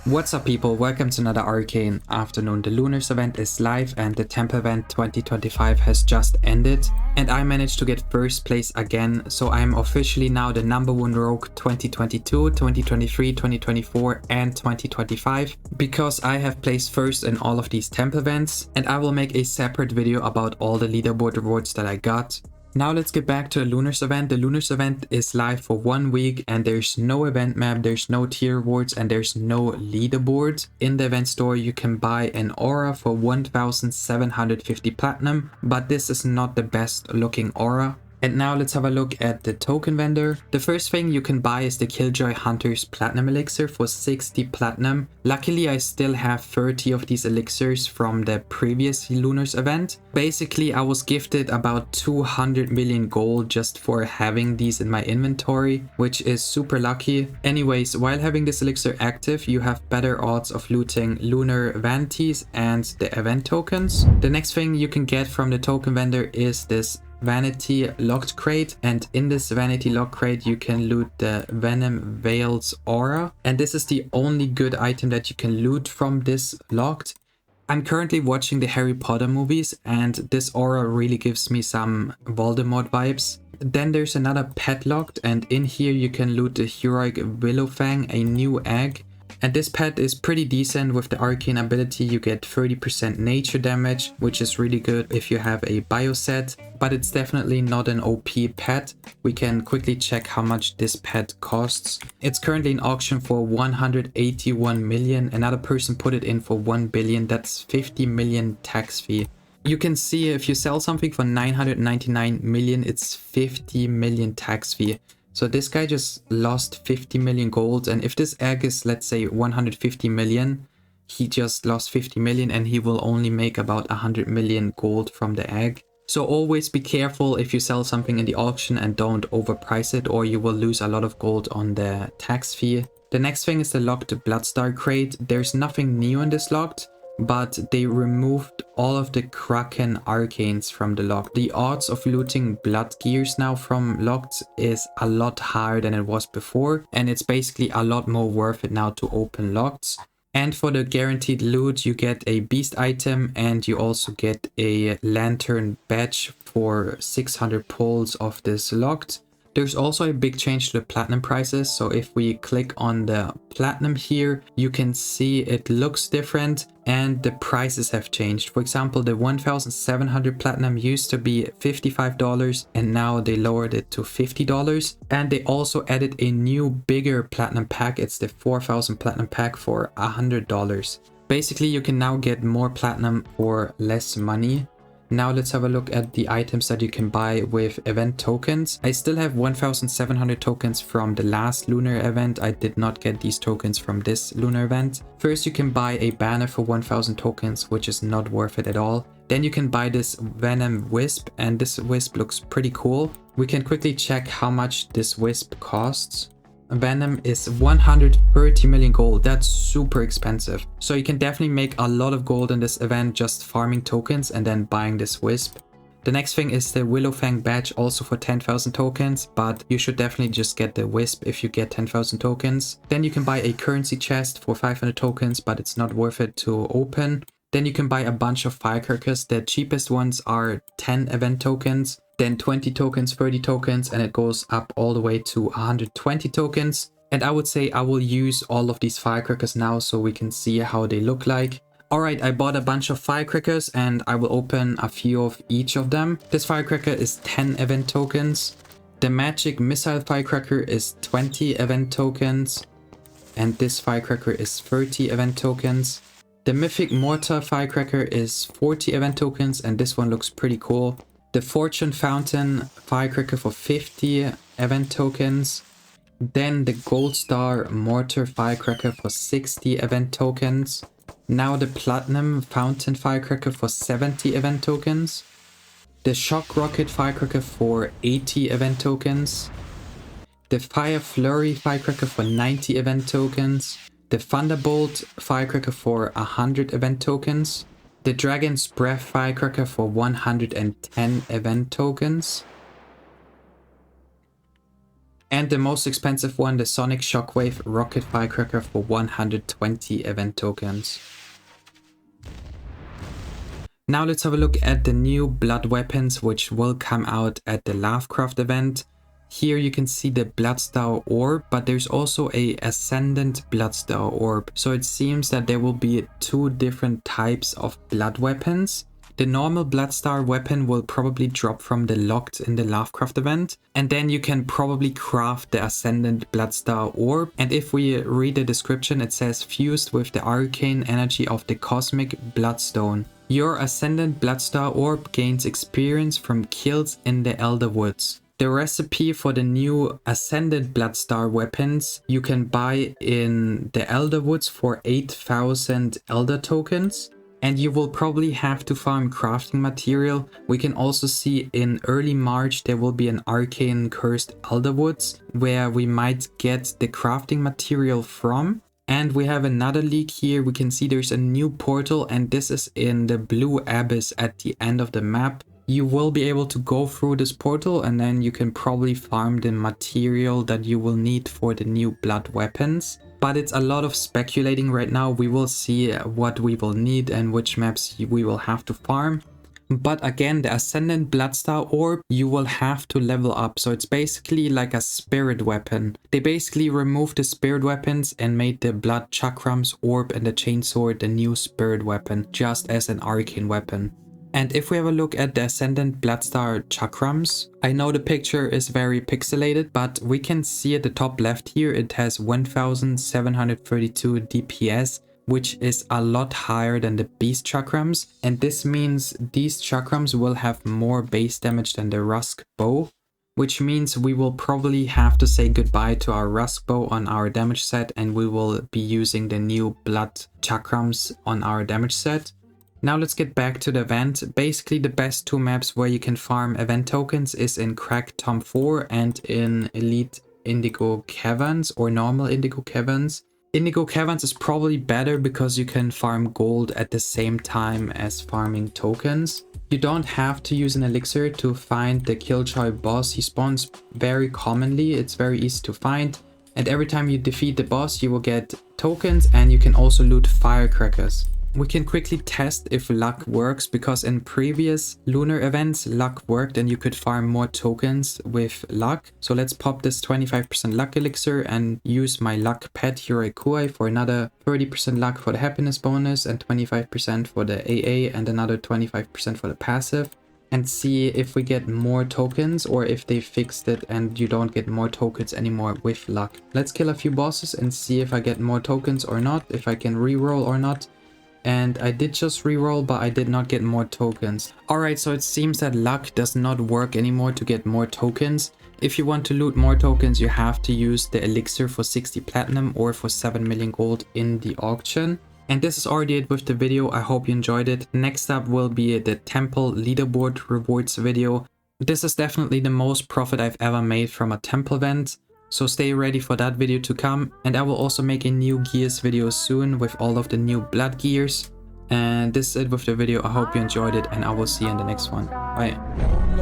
What's up people, welcome to another Arcane afternoon. The Lunar's event is live and the Temp event 2025 has just ended. And I managed to get first place again, so I'm officially now the #1 rogue 2022, 2023, 2024 and 2025. Because I have placed first in all of these Temp events, and I will make a separate video about all the leaderboard rewards that I got. Now let's get back to the Lunar's event. The Lunar's event is live for 1 week and there's no event map, there's no tier rewards and there's no leaderboard. In the event store you can buy an aura for 1750 platinum, but this is not the best looking aura. And now let's have a look at the token vendor. The first thing you can buy is the Killjoy Hunter's Platinum Elixir for 60 platinum. Luckily I still have 30 of these elixirs from the previous Lunar's event. Basically I was gifted about 200 million gold just for having these in my inventory, which is super lucky. Anyways, while having this elixir active you have better odds of looting Lunar vanities and the event tokens. The next thing you can get from the token vendor is this vanity locked crate, and in this vanity locked crate you can loot the Venom Veils aura, and this is the only good item that you can loot from this locked. I'm currently watching the Harry Potter movies and this aura really gives me some Voldemort vibes. Then there's another pet locked, and in here you can loot the heroic Willowfang, a new egg. And this pet is pretty decent. With the arcane ability you get 30% nature damage, which is really good if you have a bio set, but it's definitely not an OP pet. We can quickly check how much this pet costs. It's currently in auction for 181 million. Another person put it in for 1 billion. That's 50 million tax fee. You can see if you sell something for 999 million, it's 50 million tax fee. So this guy just lost 50 million gold, and if this egg is, let's say, 150 million, he just lost 50 million and he will only make about 100 million gold from the egg. So always be careful if you sell something in the auction and don't overprice it, or you will lose a lot of gold on the tax fee. The next thing is the locked Bloodstar crate. There's nothing new in this locked, but they removed all of the Kraken arcanes from the lock. The odds of looting blood gears now from locked is a lot higher than it was before, and it's basically a lot more worth it now to open locked. And for the guaranteed loot you get a beast item, and you also get a lantern badge for 600 pulls of this locked. There's also a big change to the platinum prices, so if we click on the platinum here, you can see it looks different and the prices have changed. For example, the 1700 platinum used to be $55 and now they lowered it to $50. And they also added a new bigger platinum pack. It's the 4000 platinum pack for $100. Basically, you can now get more platinum for less money. Now let's have a look at the items that you can buy with event tokens. I still have 1700 tokens from the last Lunar event. I did not get these tokens from this Lunar event. First you can buy a banner for 1000 tokens, which is not worth it at all. Then you can buy this Venom Wisp, and this Wisp looks pretty cool. We can quickly check how much this Wisp costs. Venom is 130 million gold. That's super expensive. So you can definitely make a lot of gold in this event just farming tokens and then buying this Wisp. The next thing is the Willowfang badge, also for 10,000 tokens, but you should definitely just get the Wisp if you get 10,000 tokens. Then you can buy a currency chest for 500 tokens, but it's not worth it to open. Then you can buy a bunch of firecrackers. The cheapest ones are 10 event tokens. Then 20 tokens, 30 tokens, and it goes up all the way to 120 tokens. And I would say I will use all of these firecrackers now so we can see how they look like. Alright, I bought a bunch of firecrackers and I will open a few of each of them. This firecracker is 10 event tokens. The magic missile firecracker is 20 event tokens. And this firecracker is 30 event tokens. The mythic mortar firecracker is 40 event tokens, and this one looks pretty cool. The Fortune Fountain firecracker for 50 event tokens. Then the Gold Star Mortar firecracker for 60 event tokens. Now the Platinum Fountain firecracker for 70 event tokens. The Shock Rocket firecracker for 80 event tokens. The Fire Flurry firecracker for 90 event tokens. The Thunderbolt firecracker for 100 event tokens. The Dragon's Breath firecracker for 110 event tokens. And the most expensive one, the Sonic Shockwave Rocket Firecracker for 120 event tokens. Now let's have a look at the new blood weapons which will come out at the Lovecraft event. Here you can see the Bloodstar Orb, but there's also a Ascendant Bloodstar Orb. So it seems that there will be 2 different types of blood weapons. The normal Bloodstar weapon will probably drop from the locked in the Lovecraft event. And then you can probably craft the Ascendant Bloodstar Orb. And if we read the description, it says fused with the arcane energy of the cosmic Bloodstone. Your Ascendant Bloodstar Orb gains experience from kills in the Elder Woods. The recipe for the new Ascendant Bloodstar weapons you can buy in the Elder Woods for 8,000 Elder tokens. And you will probably have to farm crafting material. We can also see in early March there will be an Arcane Cursed Elder Woods where we might get the crafting material from. And we have another leak here. We can see there's a new portal, and this is in the Blue Abyss at the end of the map. You will be able to go through this portal, and then you can probably farm the material that you will need for the new blood weapons. But it's a lot of speculating right now. We will see what we will need and which maps we will have to farm. But again, the Ascendant Bloodstar Orb, you will have to level up. So it's basically like a spirit weapon. They basically removed the spirit weapons and made the Blood Chakrams Orb and the Chainsword the new spirit weapon, just as an arcane weapon. And if we have a look at the Ascendant Bloodstar Chakrams, I know the picture is very pixelated, but we can see at the top left here, it has 1732 DPS, which is a lot higher than the Beast Chakrams. And this means these Chakrams will have more base damage than the Rusk Bow, which means we will probably have to say goodbye to our Rusk Bow on our damage set, and we will be using the new Blood Chakrams on our damage set. Now let's get back to the event. Basically the best 2 maps where you can farm event tokens is in Crack Tom 4 and in Elite Indigo Caverns or normal Indigo Caverns. Indigo Caverns is probably better because you can farm gold at the same time as farming tokens. You don't have to use an elixir to find the Killjoy boss. He spawns very commonly, it's very easy to find. And every time you defeat the boss you will get tokens, and you can also loot firecrackers. We can quickly test if luck works, because in previous lunar events luck worked and you could farm more tokens with luck. So let's pop this 25% luck elixir and use my luck pet Hiroikui for another 30% luck for the happiness bonus and 25% for the AA and another 25% for the passive, and see if we get more tokens or if they fixed it and you don't get more tokens anymore with luck. Let's kill a few bosses and see if I get more tokens or not, if I can reroll or not. And I did just reroll, but I did not get more tokens. Alright, so it seems that luck does not work anymore to get more tokens. If you want to loot more tokens, you have to use the elixir for 60 platinum or for 7 million gold in the auction. And this is already it with the video. I hope you enjoyed it. Next up will be the temple leaderboard rewards video. This is definitely the most profit I've ever made from a temple event. So stay ready for that video to come, and I will also make a new gears video soon with all of the new blood gears. And this is it with the video. I hope you enjoyed it, and I will see you in the next one. Bye.